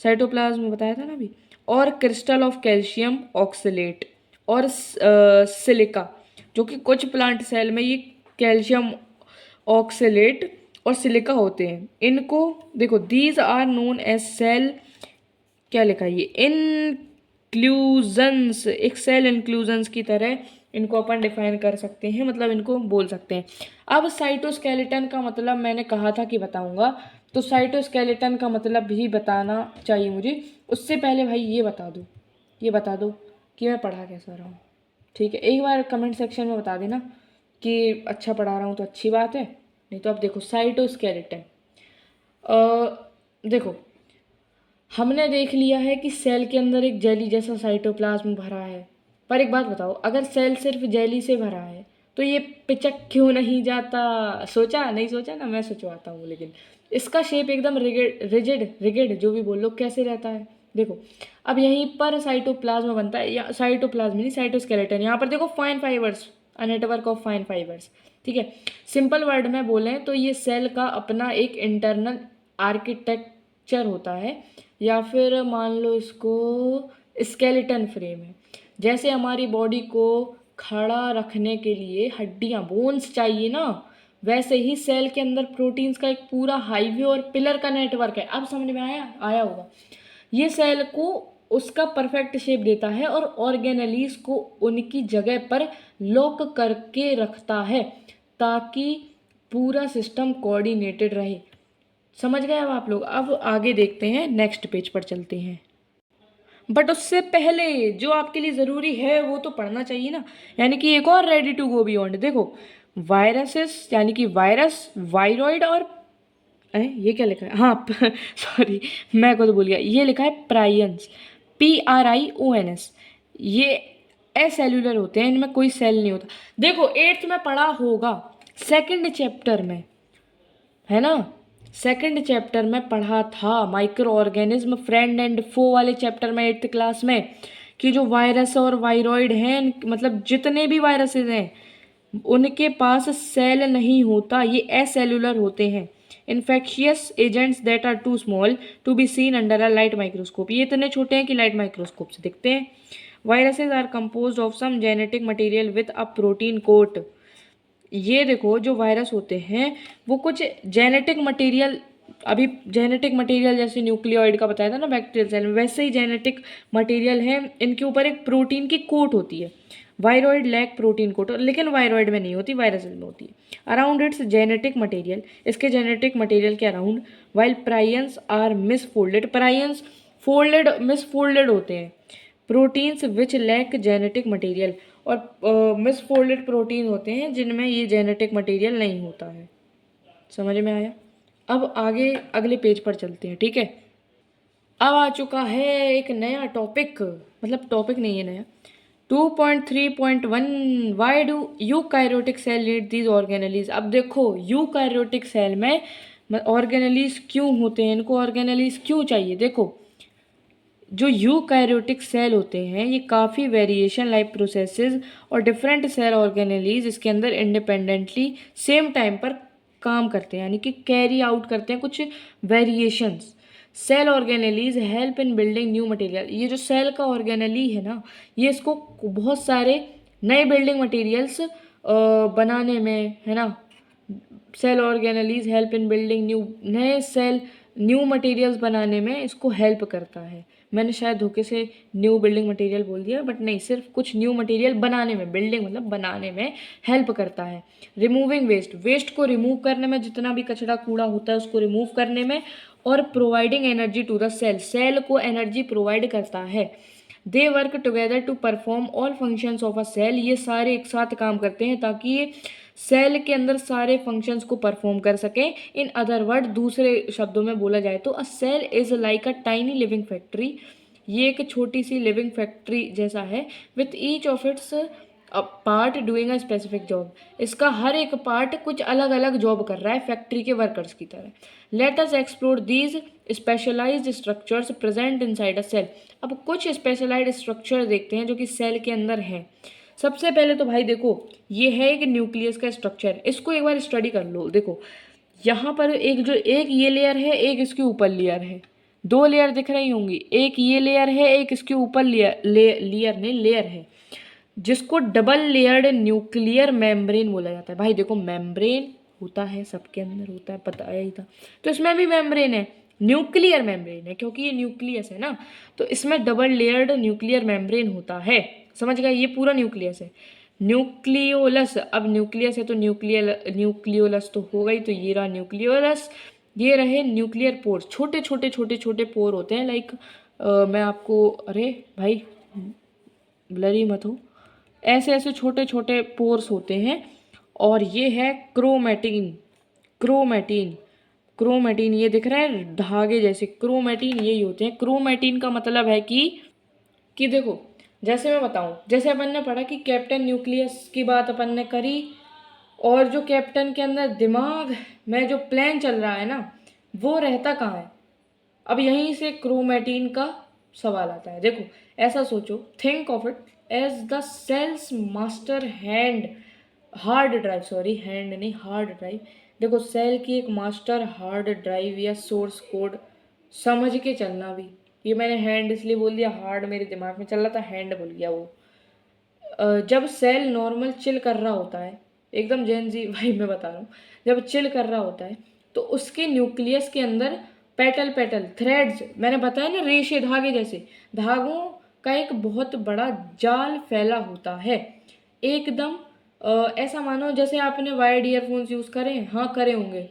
S1: साइटोप्लाज्म बताया था ना अभी। और क्रिस्टल ऑफ कैल्शियम ऑक्सलेट और सिलिका, जो कि कुछ प्लांट सेल में ये कैल्शियम ऑक्सलेट और सिलिका होते हैं। इनको देखो, these are known as cell, क्या लिखा है ये, इंक्लूजन्स, एक सेल इंक्लूजन्स की तरह इनको अपन डिफाइन कर सकते हैं, मतलब इनको बोल सकते हैं। अब साइटोस्केलेटन का मतलब मैंने कहा था कि बताऊंगा, तो साइटोस्केलेटन का मतलब भी बताना चाहिए मुझे। उससे पहले भाई ये बता दो, ये बता दो कि मैं पढ़ा कैसा रहा हूँ, ठीक है। एक बार कमेंट सेक्शन में बता देना कि अच्छा पढ़ा रहा हूँ तो अच्छी बात है, नहीं तो अब देखो साइटोस्केलेटन, देखो हमने देख लिया है कि सेल के अंदर एक जेली जैसा साइटोप्लाज्म भरा है, पर एक बात बताओ, अगर सेल सिर्फ जेली से भरा है तो ये पिचक क्यों नहीं जाता? सोचा नहीं, सोचा ना, मैं सोचवाता हूँ। लेकिन इसका शेप एकदम रिगिड रिजिड रिगिड जो भी बोल लो कैसे रहता है? देखो अब यहीं पर साइटोप्लाज्म बनता है, या साइटोप्लाज्म नहीं, साइटोस्केलेटन। यहाँ पर देखो fine fibres, a network of fine fibres, ठीक है। सिंपल वर्ड में बोलें तो ये सेल का अपना एक इंटरनल आर्किटेक्चर होता है, या फिर मान लो इसको स्केलेटन फ्रेम है। जैसे हमारी बॉडी को खड़ा रखने के लिए हड्डियां, बोन्स चाहिए ना, वैसे ही सेल के अंदर प्रोटीन्स का एक पूरा हाईवे और पिलर का नेटवर्क है। अब समझ में आया आया होगा। ये सेल को उसका परफेक्ट शेप देता है और ऑर्गेनेलीज को उनकी जगह पर लॉक करके रखता है ताकि पूरा सिस्टम कोऑर्डिनेटेड रहे। समझ गए अब आप लोग। अब आगे देखते हैं, नेक्स्ट पेज पर चलते हैं। बट उससे पहले जो आपके लिए ज़रूरी है वो तो पढ़ना चाहिए ना, यानी कि एक और रेडी टू गो बियॉन्ड। देखो वायरसेस, यानी कि वायरस, वायरॉइड और ये क्या लिखा है, हाँ सॉरी मैं को तो भूल गया, ये लिखा है प्राइयंस, PRIONS। ये एसेल्यूलर होते हैं, इनमें कोई सेल नहीं होता। देखो 8th में पढ़ा होगा, सेकंड चैप्टर में, है ना, सेकंड चैप्टर में पढ़ा था माइक्रो ऑर्गेनिज्म फ्रेंड एंड फो वाले चैप्टर में 8th क्लास में, कि जो वायरस और वायरॉइड हैं, मतलब जितने भी वायरसेस हैं उनके पास सेल नहीं होता, ये एसेल्यूलर होते हैं। Infectious agents that are too small to be seen under a light microscope, ये इतने छोटे हैं कि लाइट माइक्रोस्कोप से दिखते हैं। Viruses are composed of some genetic material with a protein coat. ये देखो जो वायरस होते हैं वो कुछ जेनेटिक मटेरियल, अभी जेनेटिक मटेरियल जैसे न्यूक्लियोइड का बताया था ना बैक्टीरियल सेल में, वैसे ही जेनेटिक मटेरियल है, इनके ऊपर एक प्रोटीन की कोट होती है। वायरॉइड लैक प्रोटीन कोट, लेकिन वायरॉइड में नहीं होती, वायरस में होती है। अराउंड इट्स जेनेटिक मटेरियल, इसके जेनेटिक मटेरियल के around, while prions are misfolded, prions folded misfolded होते हैं। Proteins which lack genetic material, और मिसफोल्डेड प्रोटीन होते हैं जिनमें ये जेनेटिक मटेरियल नहीं होता है। समझ में आया। अब आगे अगले पेज पर चलते हैं, ठीक है। अब आ चुका है एक नया टॉपिक, मतलब टॉपिक नहीं है नया, 2.3.1, why do eukaryotic cell need these organelles. अब देखो यूकैरियोटिक सेल में ऑर्गेनेलीज क्यों होते हैं, इनको ऑर्गेनेलीज क्यों चाहिए। देखो जो यूकैरियोटिक सेल होते हैं ये काफ़ी वेरिएशन लाइक प्रोसेसेस और डिफरेंट सेल ऑर्गेनेलीज इसके अंदर इंडिपेंडेंटली सेम टाइम पर काम करते हैं, यानी कि कैरी आउट करते हैं कुछ variations. Cell organelles help in building new material, ये जो सेल का ऑर्गेनेली है ना, ये इसको बहुत सारे नए बिल्डिंग मटेरियल्स बनाने में, है ना, cell organelles help in building new, नए सेल न्यू मटेरियल्स बनाने में इसको हेल्प करता है। मैंने शायद धोखे से न्यू बिल्डिंग मटेरियल बोल दिया, बट नहीं, सिर्फ कुछ न्यू मटेरियल बनाने में, बिल्डिंग मतलब बनाने में हेल्प करता है। रिमूविंग वेस्ट, वेस्ट को रिमूव करने में, जितना भी कचरा कूड़ा होता है उसको रिमूव करने में, और providing energy to the cell, cell को एनर्जी प्रोवाइड करता है। They work together to perform all functions of a cell, ये सारे एक साथ काम करते हैं ताकि ये सेल के अंदर सारे फंक्शंस को परफॉर्म कर सकें। इन अदर वर्ड, दूसरे शब्दों में बोला जाए तो a cell is like a tiny living factory, ये एक छोटी सी लिविंग फैक्ट्री जैसा है। With each of its part doing a specific job, इसका हर एक पार्ट कुछ अलग अलग जॉब कर रहा है फैक्ट्री के वर्कर्स की तरह। Let us explore these specialised structures present inside a cell. अब कुछ स्पेशलाइज्ड स्ट्रक्चर देखते हैं जो कि सेल के अंदर हैं। सबसे पहले तो भाई देखो ये है एक न्यूक्लियस का स्ट्रक्चर, इसको एक बार स्टडी कर लो। देखो यहाँ पर एक ये लेयर है, एक इसके ऊपर लेयर है, दो लेयर दिख रही होंगी, एक ये लेयर है, एक इसके ऊपर लेयर है, जिसको डबल लेयर्ड न्यूक्लियर मेम्ब्रेन बोला जाता है। भाई देखो मेम्ब्रेन होता है, सबके अंदर होता है, पता ही था, तो इसमें भी मेम्ब्रेन है, न्यूक्लियर मेम्ब्रेन है क्योंकि ये न्यूक्लियस है ना, तो इसमें डबल लेयर्ड न्यूक्लियर मेम्ब्रेन होता है। समझ गए, ये पूरा न्यूक्लियस है। न्यूक्लियोलस, अब न्यूक्लियस है तो न्यूक्लियोलस तो होगा ही, तो ये रहा न्यूक्लियोलस। ये रहे न्यूक्लियर पोर्स, छोटे छोटे छोटे छोटे पोर होते हैं, लाइक मैं आपको, अरे भाई ब्लरी मत हो, ऐसे ऐसे छोटे छोटे पोर्स होते हैं। और ये है क्रोमैटिन, क्रोमैटिन, क्रोमैटिन, ये दिख रहा है धागे जैसे, क्रोमैटिन यही होते हैं। क्रोमैटिन का मतलब है कि देखो जैसे मैं बताऊं, जैसे अपन ने पढ़ा कि कैप्टन न्यूक्लियस की बात अपन ने करी, और जो कैप्टन के अंदर दिमाग में जो प्लान चल रहा है ना, वो रहता कहाँ है। अब यहीं से क्रोमैटिन का सवाल आता है। देखो ऐसा सोचो, think of it as the cell's master hand hard drive, sorry hand नहीं हार्ड ड्राइव। देखो सेल की एक मास्टर हार्ड ड्राइव या सोर्स कोड समझ के चलना भी। ये मैंने हैंड इसलिए बोल दिया, हार्ड मेरे दिमाग में चल रहा था, हैंड बोल गया वो। जब सेल नॉर्मल चिल कर रहा होता है, एकदम जेन जी भाई मैं बता रहा हूँ, जब चिल कर रहा होता है तो उसके न्यूक्लियस के अंदर पेटल पेटल थ्रेड्स, मैंने बताया ना रेशे धागे जैसे, धागों का एक बहुत बड़ा जाल फैला होता है एकदम। ऐसा मानो जैसे आपने वायर्ड ईयरफोन्स यूज़ करे हैं, हाँ करे होंगे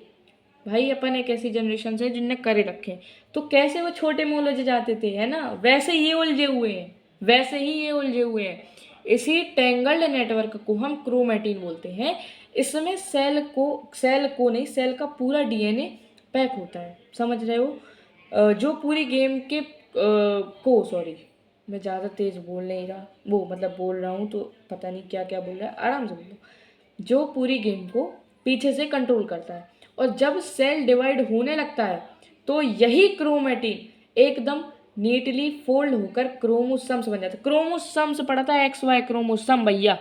S1: भाई, अपन एक ऐसी जनरेशन से जिनने करे रखे हैं। तो कैसे वो छोटे में उलझ जाते थे, है ना, वैसे ये उलझे हुए हैं, वैसे ही ये उलझे हुए हैं। इसी टेंगल्ड नेटवर्क को हम क्रोमैटिन बोलते हैं। इसमें सेल को नहीं, सेल का पूरा डीएनए पैक होता है, समझ रहे हो। जो पूरी गेम के को सॉरी मैं ज़्यादा तेज़ बोल नहीं रहा, वो मतलब बोल रहा हूँ तो पता नहीं क्या क्या बोल रहा है, आराम से बोलो। जो पूरी गेम को पीछे से कंट्रोल करता है, और जब सेल डिवाइड होने लगता है तो यही क्रोमैटिन एकदम नीटली फोल्ड होकर क्रोमोसम्स बन जाता है। क्रोमोसम्स पढ़ा था, एक्स वाई क्रोमोसम भैया,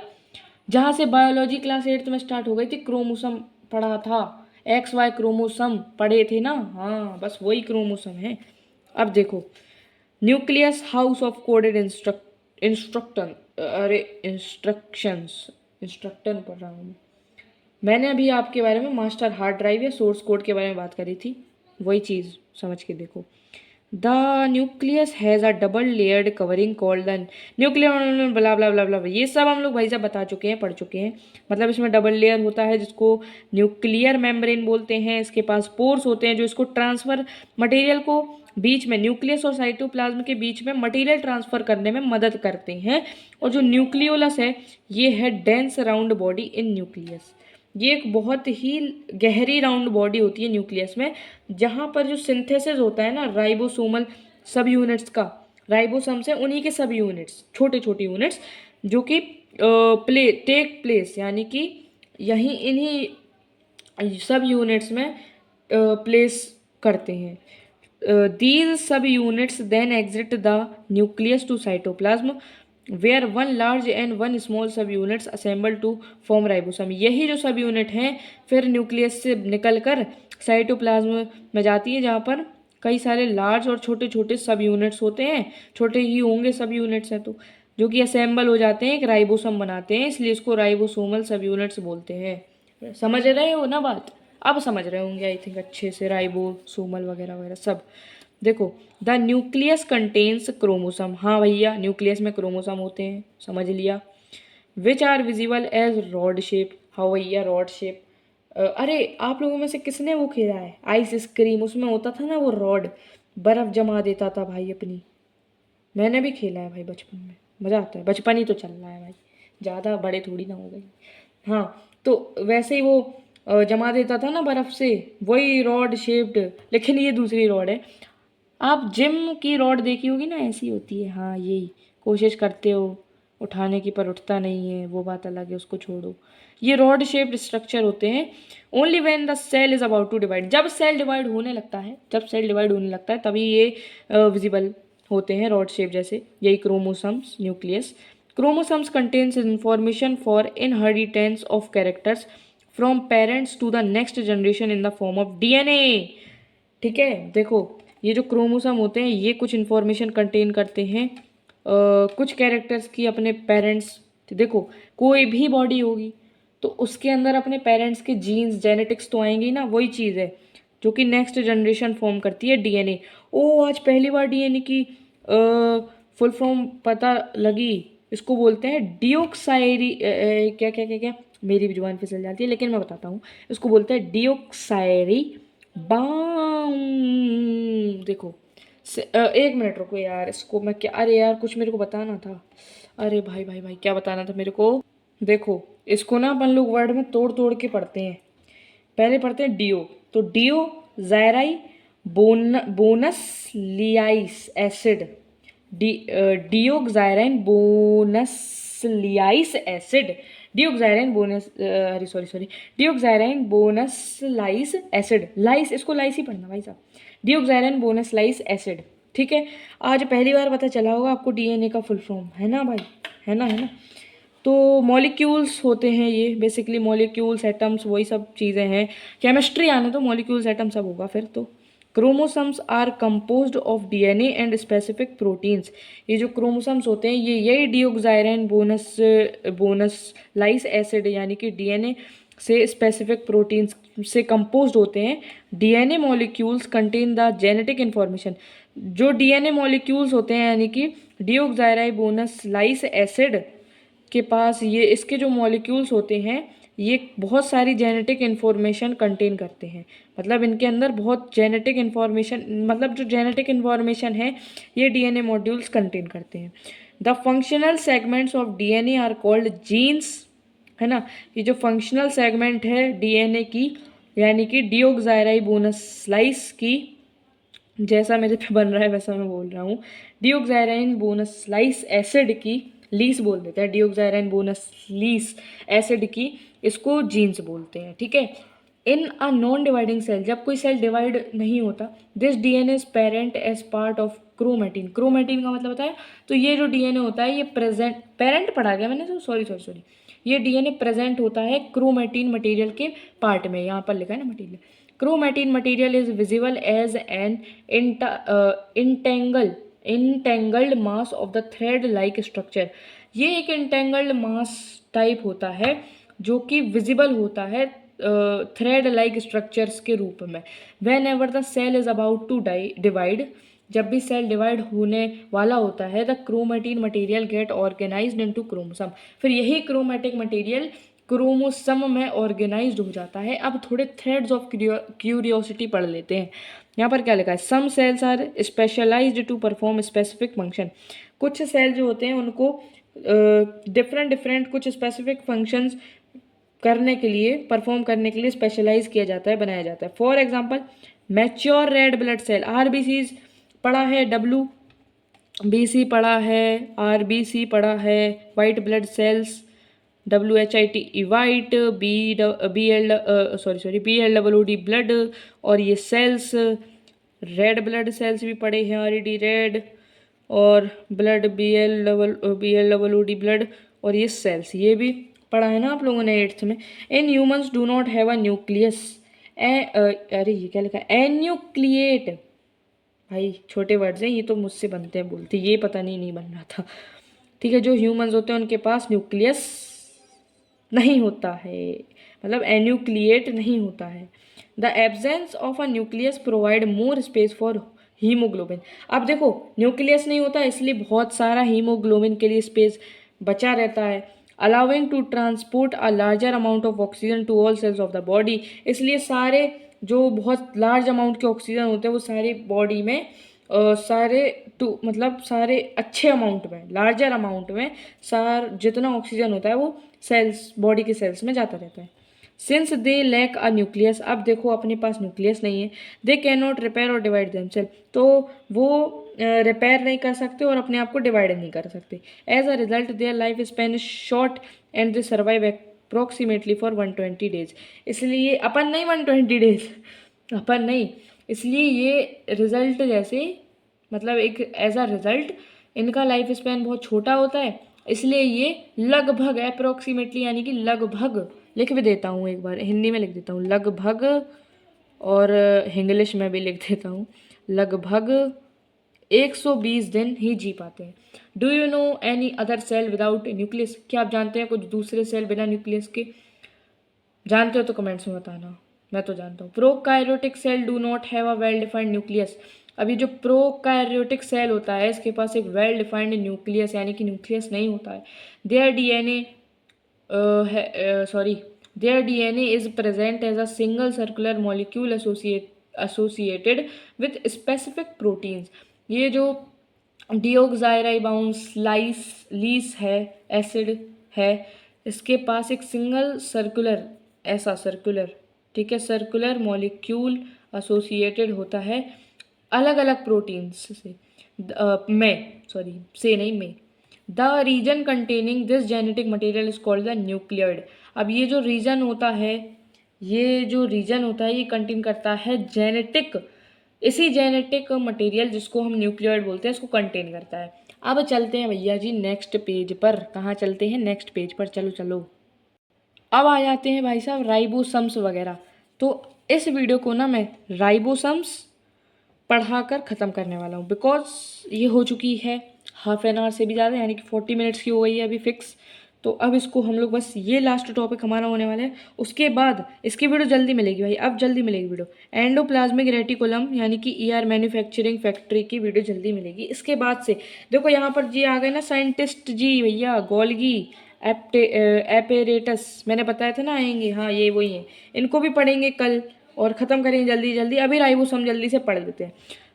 S1: जहाँ से बायोलॉजी क्लास 8th में स्टार्ट हो गई थी, क्रोमोसम पढ़ा था, एक्स वाई क्रोमोसम पढ़े थे ना, हाँ बस वही क्रोमोसम है। अब देखो न्यूक्लियस हाउस ऑफ कोडेड इंस्ट्रक्टन, अरे इंस्ट्रक्टन पढ़ रहा हूँ। मैंने अभी आपके बारे में मास्टर हार्ड ड्राइव या सोर्स कोड के बारे में बात करी थी, वही चीज़ समझ के देखो। The nucleus has a double layered covering called the nuclear blah blah blah blah, ये सब हम लोग भाई साहब बता चुके हैं, पढ़ चुके हैं। मतलब इसमें डबल लेयर होता है जिसको न्यूक्लियर मेम्ब्रेन बोलते हैं। इसके पास पोर्स होते हैं जो इसको ट्रांसफर मटेरियल को बीच में, न्यूक्लियस और साइटोप्लाज्म के बीच में मटेरियल ट्रांसफर करने में मदद करते हैं। और जो न्यूक्लियोलस है ये है dense round body in nucleus. ये एक बहुत ही गहरी राउंड बॉडी होती है न्यूक्लियस में, जहाँ पर जो सिंथेसिस होता है ना राइबोसोमल सब यूनिट्स का, राइबोसम से उन्हीं के सब यूनिट्स, छोटे छोटे यूनिट्स जो कि टेक प्लेस, यानी कि यहीं इन्हीं सब यूनिट्स में प्लेस करते हैं। These subunits then exit the nucleus to cytoplasm, where one large and one small subunits assemble to form ribosome। यही जो सब यूनिट हैं फिर न्यूक्लियस से निकलकर साइटोप्लाज्म में जाती है, जहाँ पर कई सारे लार्ज और छोटे छोटे सब यूनिट्स होते हैं, छोटे ही होंगे सब यूनिट्स हैं तो, जो कि असेंबल हो जाते हैं, एक राइबोसोम बनाते हैं, इसलिए इसको राइबोसोमल सब यूनिट्स बोलते हैं। समझ रहे हो ना बात, अब समझ रहे होंगे आई थिंक अच्छे से, राइबोसोमल वगैरह वगैरह सब। देखो द न्यूक्लियस कंटेन्स क्रोमोसम, हाँ भैया न्यूक्लियस में क्रोमोसम होते हैं, समझ लिया। Which are visible as rod shape, हाँ भैया रॉड शेप। अरे आप लोगों में से किसने वो खेला है आइस क्रीम, उसमें होता था ना वो रॉड, बर्फ जमा देता था भाई अपनी, मैंने भी खेला है भाई बचपन में, मज़ा आता है, बचपन ही तो चल रहा है भाई, ज़्यादा बड़े थोड़ी ना हो गए। हाँ तो वैसे ही वो जमा देता था ना बर्फ़ से, वही रॉड शेप्ड, लेकिन ये दूसरी रॉड है। आप जिम की रॉड देखी होगी ना, ऐसी होती है, हाँ यही, कोशिश करते हो उठाने की पर उठता नहीं है, वो बात अलग है, उसको छोड़ो। ये रॉड शेप्ड स्ट्रक्चर होते हैं only when the cell is about to divide, जब सेल डिवाइड होने लगता है, जब सेल डिवाइड होने लगता है तभी ये विजिबल होते हैं रॉड शेप जैसे, यही chromosomes nucleus. Chromosomes contains information for inheritance of characters from parents to the next generation in the form of DNA. ठीक है, देखो ये जो क्रोमोसोम होते हैं ये कुछ इन्फॉर्मेशन कंटेन करते हैं कुछ कैरेक्टर्स की अपने पेरेंट्स। देखो कोई भी बॉडी होगी तो उसके अंदर अपने पेरेंट्स के जीन्स जेनेटिक्स तो आएंगे ही ना, वही चीज़ है जो कि नेक्स्ट जनरेशन फॉर्म करती है डीएनए। ओ आज पहली बार डीएनए की फुल फॉर्म पता लगी, इसको बोलते हैं डिओक्साइरी क्या क्या क्या क्या, मेरी भी जुबान फिसल जाती है लेकिन मैं बताता हूँ, इसको बोलते हैं डिओक्साइरी बाउंड। देखो एक मिनट रुको यार, इसको मैं क्या, अरे यार कुछ मेरे को बताना था, अरे भाई भाई भाई क्या बताना था मेरे को। देखो इसको ना अपन लोग वर्ड में तोड़ तोड़ के पढ़ते हैं। पहले पढ़ते हैं डिओ, तो deoxyribonucleic acid, deoxyribonucleic acid, deoxyribonucleic sorry deoxyribonucleic acid, लाइस इसको लाइस ही पढ़ना भाई साहब, डिओक्साइराइन बोनसलाइस एसिड। ठीक है, आज पहली बार पता चला होगा आपको डीएनए का फुल फॉर्म, है ना भाई, है ना, है ना। तो मॉलिक्यूल्स होते हैं ये, बेसिकली मॉलिक्यूल्स, एटम्स, वही सब चीज़ें हैं। केमिस्ट्री आने तो मॉलिक्यूल्स एटम सब होगा फिर तो। Chromosomes are composed of DNA and specific proteins. ये जो क्रोमोसम्स होते हैं ये यही डीऑक्साइराइन बोनस लाइस एसिड यानी कि डीएनए से स्पेसिफिक प्रोटीन्स से कंपोज्ड होते हैं। DNA molecules contain the genetic information. जो डीएनए मॉलिक्यूल्स होते हैं यानी कि डीऑक्साइराइबोनस लाइस एसिड के पास ये इसके जो मॉलिक्यूल्स होते हैं ये बहुत सारी जेनेटिक इन्फॉर्मेशन कंटेन करते हैं। मतलब इनके अंदर बहुत जेनेटिक इन्फॉर्मेशन, मतलब जो जेनेटिक इन्फॉर्मेशन है ये डीएनए मॉड्यूल्स कंटेन करते हैं। The functional segments of DNA are called genes, है ना। ये जो फंक्शनल सेगमेंट है डीएनए की यानी कि डीऑक्साइराइबोनस की, जैसा मेरे पे बन रहा है वैसा मैं बोल रहा हूँ, डीऑक्साइराइन बोनस लाइस एसिड की, लीस बोल देते हैं, डीऑक्साइराइन बोनस लीस एसिड की, इसको जीन्स बोलते हैं, ठीक है। In a non dividing cell, जब कोई सेल डिवाइड नहीं होता, this DNA is parent as part of chromatin. Chromatin का मतलब बताया, तो ये जो डीएनए होता है ये प्रेजेंट, पेरेंट पढ़ा गया मैंने तो, सॉरी, ये डीएनए प्रेजेंट होता है क्रोमेटिन मटेरियल के पार्ट में, यहाँ पर लिखा है ना material. Chromatin material is visible as an entangled mass of the thread like structure. ये एक इंटेंगल्ड मास टाइप होता है जो कि विजिबल होता है थ्रेड लाइक स्ट्रक्चर्स के रूप में। Whenever the cell is about to divide, जब भी सेल डिवाइड होने वाला होता है, the chromatin material get organised into chromosome. फिर यही क्रोमेटिक मटेरियल क्रोमोसम में ऑर्गेनाइज्ड हो जाता है। अब थोड़े थ्रेड्स ऑफ क्यूरियोसिटी पढ़ लेते हैं। यहाँ पर क्या लिखा है, some cells are specialized to perform specific function. कुछ सेल जो होते हैं उनको डिफरेंट कुछ स्पेसिफिक फंक्शंस करने के लिए, परफॉर्म करने के लिए स्पेशलाइज किया जाता है, बनाया जाता है। For example mature red blood cell, RBCs पढ़ा है, WBC पढ़ा है, RBC पढ़ा है, white blood cells, WHITE white, BLWD blood, और ये सेल्स रेड ब्लड सेल्स भी पढ़े हैं, RED रेड, और ब्लड BLWD ब्लड, और ये सेल्स ये भी पढ़ा है ना आप लोगों ने 8th में। In humans do not have a nucleus, अरे ये क्या लिखा है, एन्यूक्लिएट, भाई छोटे वर्ड्स हैं ये तो मुझसे बनते हैं बोलते, ये पता नहीं बन रहा था, ठीक है। जो ह्यूमंस होते हैं उनके पास न्यूक्लियस नहीं होता है, मतलब एन्यूक्लिएट नहीं होता है। The absence of a nucleus provide more space for haemoglobin. अब देखो न्यूक्लियस नहीं होता इसलिए बहुत सारा हीमोग्लोबिन के लिए स्पेस बचा रहता है, allowing to transport a larger amount of oxygen to all cells of the body. इसलिए सारे जो बहुत लार्ज अमाउंट के ऑक्सीजन होते हैं वो सारी बॉडी में सारे अच्छे अमाउंट में, लार्जर अमाउंट में जितना ऑक्सीजन होता है वो सेल्स, बॉडी के सेल्स में जाता रहता है। Since they lack a nucleus, अब देखो अपने पास न्यूक्लियस नहीं है, दे कैन नॉट रिपेयर और डिवाइड देमसेल्फ, तो वो रिपेयर नहीं कर सकते और अपने आप को डिवाइड नहीं कर सकते। As a result their life span is short and they survive approximately for 120 days. इसलिए अपन नहीं 120 डेज, अपन नहीं, इसलिए ये रिजल्ट जैसे, मतलब एक एज अ रिजल्ट इनका लाइफ स्पैन बहुत छोटा होता है, इसलिए ये लगभग अप्रोक्सीमेटली यानी कि लगभग, लिख भी देता हूँ एक बार हिंदी में लिख देता हूँ लगभग, और इंग्लिश में भी लिख देता हूँ लगभग 120 दिन ही जी पाते हैं। Do you know any other cell without nucleus, क्या आप जानते हैं कुछ दूसरे सेल बिना न्यूक्लियस के? जानते हो तो कमेंट्स में बताना, मैं तो जानता हूँ। Prokaryotic cell do not have a well defined nucleus. अभी जो प्रोकार्योटिक सेल होता है इसके पास एक वेल डिफाइंड न्यूक्लियस यानी कि न्यूक्लियस नहीं होता है। Their DNA is present as a single circular molecule associated with specific proteins. ये जो डीऑक्साइराइबोन्स लीस है एसिड है, इसके पास एक सिंगल सर्कुलर, ठीक है, सर्कुलर मॉलिक्यूल एसोसिएटेड होता है अलग अलग प्रोटीन्स से, में the reason containing this genetic material is called the nucleoid. अब ये जो रीजन होता है ये कंटेन करता है जेनेटिक इसी जेनेटिक मटेरियल जिसको हम न्यूक्लियोइड बोलते हैं इसको कंटेन करता है। अब चलते हैं भैया जी नेक्स्ट पेज पर। कहाँ चलते हैं? नेक्स्ट पेज पर, चलो चलो। अब आ जाते हैं भाई साहब राइबोसम्स वगैरह। तो इस वीडियो को ना मैं राइबोसम्स पढ़ाकर ख़त्म करने वाला हूँ, बिकॉज ये हो चुकी है हाफ एन आवर से भी ज़्यादा, यानी कि 40 मिनट्स की हो गई है अभी फिक्स। तो अब इसको हम लोग बस, ये लास्ट टॉपिक हमारा होने वाला है, उसके बाद इसकी वीडियो जल्दी मिलेगी भाई, अब जल्दी मिलेगी वीडियो। एंडोप्लाज्मिक रेटिकुलम यानी कि ईआर मैन्युफैक्चरिंग फैक्ट्री की वीडियो जल्दी मिलेगी। इसके बाद से देखो यहाँ पर जी आ गए ना साइंटिस्ट जी भैया, गोल्गी एपेरेटस, मैंने बताया था ना आएंगे, हाँ ये वही है। इनको भी पढ़ेंगे कल और ख़त्म करेंगे जल्दी जल्दी। अभी राइबोसोम जल्दी से पढ़ लेते हैं।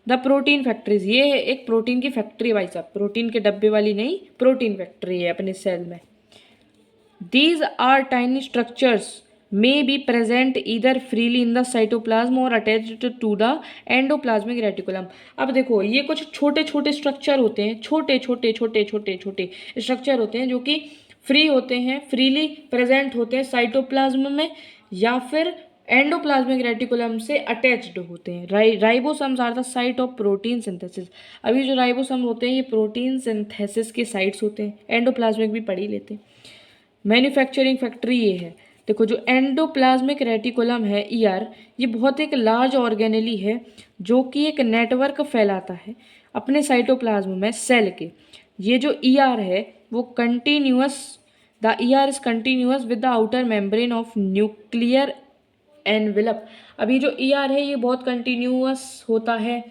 S1: द प्रोटीन फैक्ट्रीज, ये है एक प्रोटीन की फैक्ट्री भाई साहब, प्रोटीन के डब्बे वाली नहीं, प्रोटीन फैक्ट्री है अपने सेल में। These are tiny structures may be present either freely in the cytoplasm or attached to the endoplasmic reticulum। अब देखो ये कुछ छोटे छोटे स्ट्रक्चर होते हैं, छोटे छोटे छोटे छोटे छोटे स्ट्रक्चर होते हैं जो कि फ्री होते हैं, फ्रीली प्रेजेंट होते हैं साइटोप्लाज्म में या फिर एंडोप्लाज्मिक रेटिकुलम से अटैच्ड होते हैं। Ribosomes are the site of protein synthesis. अभी जो राइबोसम होते हैं ये प्रोटीन सिंथेसिस के साइट्स होते हैं, एंडोप्लाज्मिक भी पढ़ ही लेते हैं। मैन्युफैक्चरिंग फैक्ट्री ये है। देखो जो एंडोप्लाज्मिक रेटिकुलम है ईआर, ये बहुत एक लार्ज ऑर्गेनेली है जो कि एक नेटवर्क फैलाता है अपने साइटोप्लाज्म में सेल के। ये जो ईआर है वो continuous, the ER is continuous with the outer membrane of nuclear envelope. अभी जो ईआर है ये बहुत कंटिन्यूअस होता है,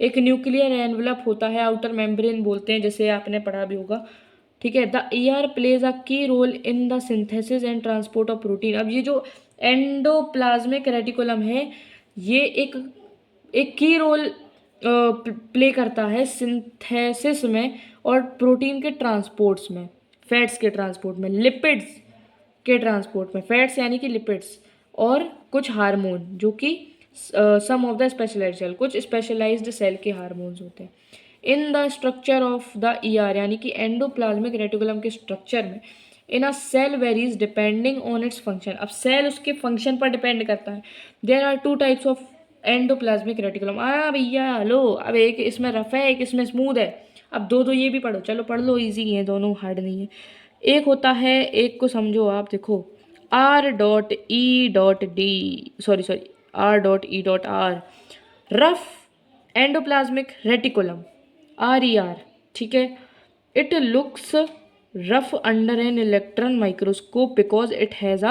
S1: एक न्यूक्लियर एनवेलप होता है, आउटर मेम्ब्रेन बोलते हैं जैसे आपने पढ़ा भी होगा, ठीक है। The ER plays a key role in the synthesis and transport of protein. अब ये जो एंडोप्लाज्मिक रेटिकुलम है ये एक की रोल प्ले करता है सिंथेसिस में और प्रोटीन के ट्रांसपोर्ट्स में, फैट्स के ट्रांसपोर्ट में, लिपिड्स के ट्रांसपोर्ट में, फैट्स यानी कि लिपिड्स, और कुछ हार्मोन जो कि some of the specialized cell, कुछ स्पेशलाइज्ड सेल के हार्मोन्स होते हैं। In the structure of the ER यानी कि एंडोप्लाज्मिक रेटिकुलम के स्ट्रक्चर में in a cell varies depending on its function. अब सेल उसके फंक्शन पर डिपेंड करता है। There are two types of endoplasmic reticulum. भैया लो, अब एक इसमें रफ है एक इसमें स्मूथ है। अब दो ये भी पढ़ो, चलो पढ़ लो, ईजी है दोनों, हार्ड नहीं है। एक होता है, एक को समझो आप, देखो R.E.D, rough endoplasmic reticulum, RER, ठीक है। It looks rough under an electron microscope because it has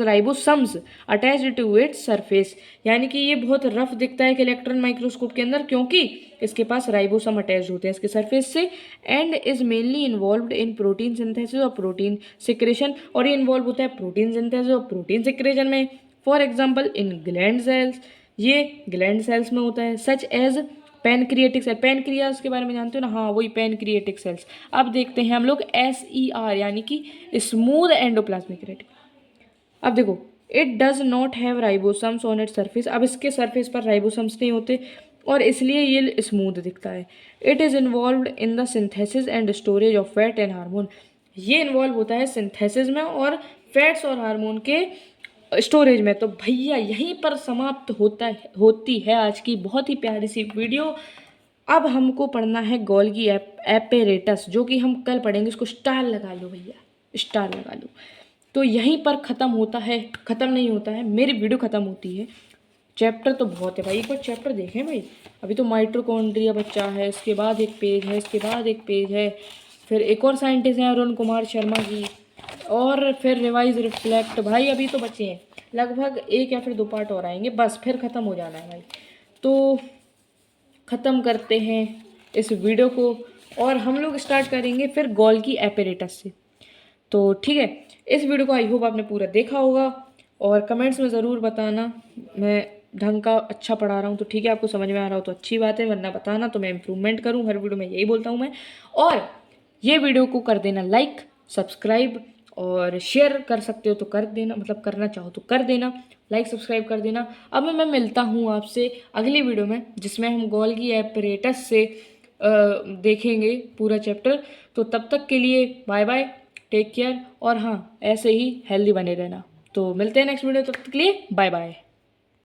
S1: ribosomes attached to its surface. यानी कि ये बहुत रफ दिखता है कि इलेक्ट्रॉन माइक्रोस्कोप के अंदर, क्योंकि इसके पास राइबोसम अटैच होते हैं इसके सरफेस से, and is mainly involved in protein synthesis और प्रोटीन सिक्रेशन। और ये इन्वॉल्व होता है प्रोटीन सिंथेसिस और प्रोटीन सिक्रेशन में। For example in gland cells, ये ग्लैंड सेल्स में होता है, such as pancreatic cell. Pancreas के बारे में जानते हो ना, हाँ वही पैनक्रिएटिक सेल्स। अब देखते हैं हम लोग SER यानी कि स्मूथ एंडोप्लाज्मिक रेटिकुलम। अब देखो it does not have ribosomes on it surface. अब इसके सरफेस पर राइबोसम्स नहीं होते और इसलिए ये स्मूथ दिखता है। It is involved in the synthesis and storage of fat and hormone. ये इन्वॉल्व होता है सिंथेसिस में और फैट्स और हार्मोन के स्टोरेज में। तो भैया यहीं पर समाप्त होती है आज की बहुत ही प्यारी सी वीडियो। अब हमको पढ़ना है गोल्गी एपेरेटस, जो कि हम कल पढ़ेंगे। इसको स्टार लगा लो भैया, स्टार लगा लो। तो यहीं पर ख़त्म होता है, ख़त्म नहीं होता है, मेरी वीडियो ख़त्म होती है। चैप्टर तो बहुत है भाई, एक बार चैप्टर देखें भाई। अभी तो माइटोकॉन्ड्रिया बच्चा है, इसके बाद एक पेज है, इसके बाद एक पेज है, फिर एक और साइंटिस्ट हैं अरुण कुमार शर्मा जी, और फिर रिवाइज रिफ्लेक्ट। भाई अभी तो बचे हैं लगभग एक या फिर 2 पार्ट और आएंगे, बस फिर ख़त्म हो जाना है भाई। तो ख़त्म करते हैं इस वीडियो को और हम लोग स्टार्ट करेंगे फिर गोल्गी एपेरेटस से। तो ठीक है, इस वीडियो को आई होप आपने पूरा देखा होगा और कमेंट्स में ज़रूर बताना मैं ढंग का अच्छा पढ़ा रहा हूँ तो ठीक है, आपको समझ में आ रहा हो तो अच्छी बात है, वरना बताना तो मैं इम्प्रूवमेंट करूँ। हर वीडियो में यही बोलता हूँ मैं। और ये वीडियो को कर देना लाइक, सब्सक्राइब और शेयर कर सकते हो तो कर देना, मतलब करना चाहो तो कर देना, लाइक सब्सक्राइब कर देना। अब मैं मिलता हूँ आपसे अगली वीडियो में जिसमें हम गोल्गी एपेरेटस से देखेंगे पूरा चैप्टर। तो तब तक के लिए बाय बाय, टेक केयर, और हाँ ऐसे ही हेल्दी बने रहना। तो मिलते हैं नेक्स्ट वीडियो, तब तक के लिए बाय बाय।